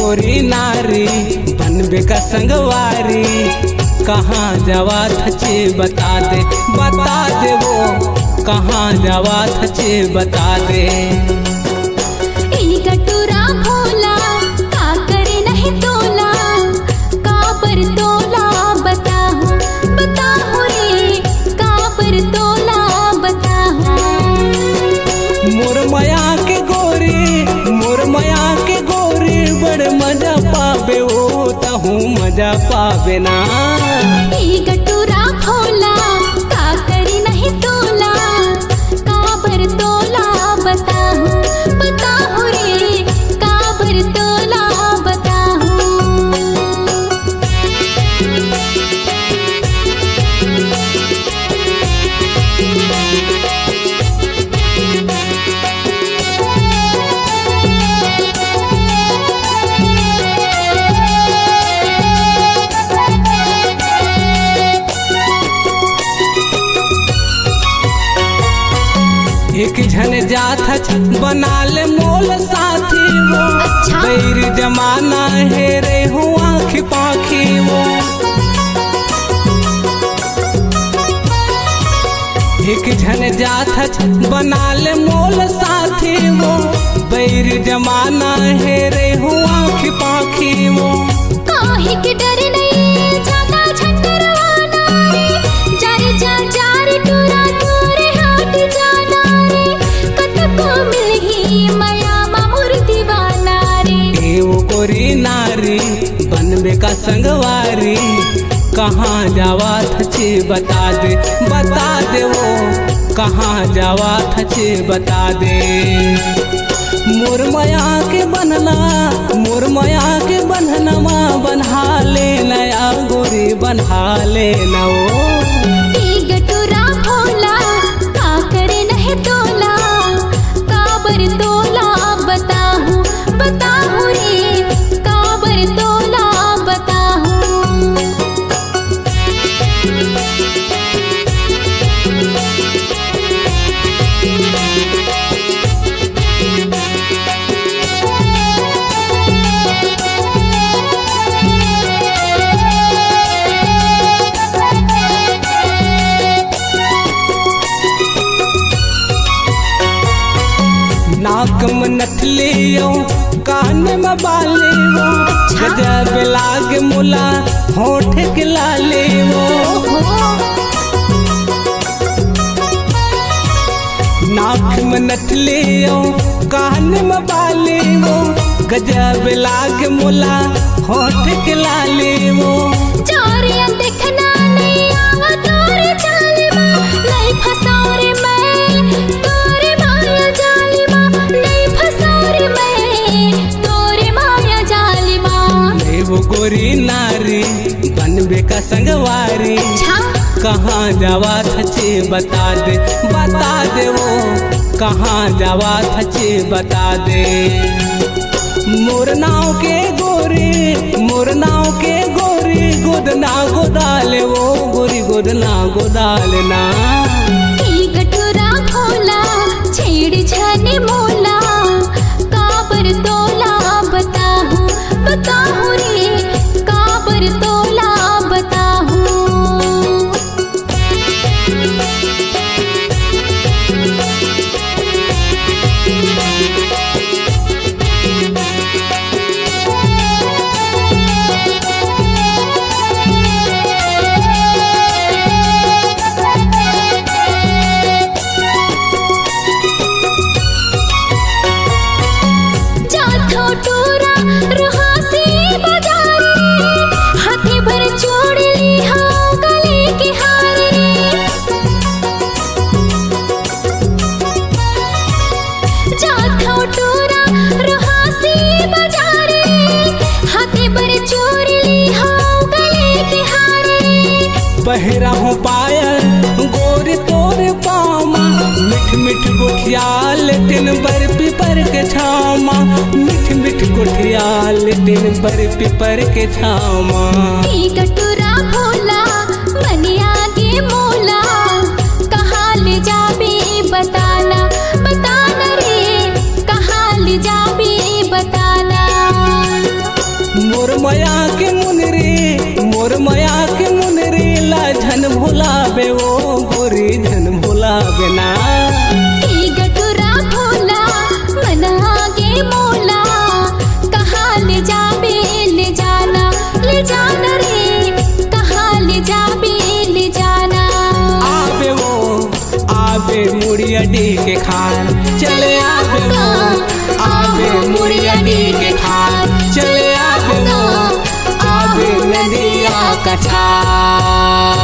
गोरी नारी बनबे का संगवारी, कहाँ जावा थचे बता दे वो, कहाँ जावा थचे बता दे। गटूरा भोला का करे नहीं तोला, का पर तोला बताहूँ रे, का पर तोला बताहूँ। मोर मया के गोरी, मोर मया के गोरी बड़ मजा पावे ओ, तहूँ मजा पावे ना। गटूरा भोला का करे नहीं तोला, का पर तोला बताहूँ रे, का पर तोला बताहूँ। एक झन जात बना ले मोल साथी वो, अच्छा। बैर जमाना है रे हो आँख पाखी वो। एक झन जात बना ले मोल साथी वो, बैर जमाना है रे हो आँख पाखी वो। काहे के डर नहीं जाता झंडरवाना रे, जारे जा जारे टूरा टूरे हाथ जाना रे, कतको मिलही माया मामुर दीवाना रे। एवो गोरी नारी बनबे का संगवारी, कहाँ जावा थचे बता दे वो, कहाँ जावा थचे बता दे। मोर मया के बनला, मोर मया के बन्हनमा बन्हा ले नया गोरी बन्हा ले नओ। गटूरा भोला का करे नहीं तोला, का बर तोला बताहूँ रे, का बर तोला बताहूँ। नाक में नथलियो कान में बालियो, गजब लाग मुला होठ के लालियो। नाक में नथलियो कान में बालियो, गजब लाग मुला होठ के लालियो। चोरियां देखना नहीं आवा तोरे जालिमा, नहीं फसाओ रे मैं तोरे माया जालिमा, नहीं फसाओ रे मैं तोरे माया जालिमा। वो गोरी नारी बनबे का संगवारी, कहाँ जावा थचे बता दे वो, कहाँ जावा थचे बता दे। मोर नाव के गोरी, मोर नाव के गोरी गोदना गोदाले वो, गोरी गोदना गोदाले ना। गटूरा भोला छेड़ छाने मोला, का पर तोला बताहूँ रे, का पर तोला बताहूँ। पहरा हो पायल गोरी तोरे पामा, मिठ मिठ गोठिया लेकिन बर्फी पर के छामा, मिठ मालतीन पर पिपर के छामा। ई गटुरा भोला मन आगे मोला, कहाँ ले जाबे बताना बताना रे, कहाँ ले जाबे बताना। मोर माया के मुनरी, मोर माया के मुनरी ला झन भुलावे वो गोरी झन भुलावे ना। ई गटुरा भोला मन आगे मोला, कहाँ ले जाबे ले जाना रे, कहाँ ले जाबे ले जाना। आवे वो आवे मुड़िया डी के खान, चले आवे वो आवे मुड़िया डी के खान, चले आवे वो आवे नदिया का छान।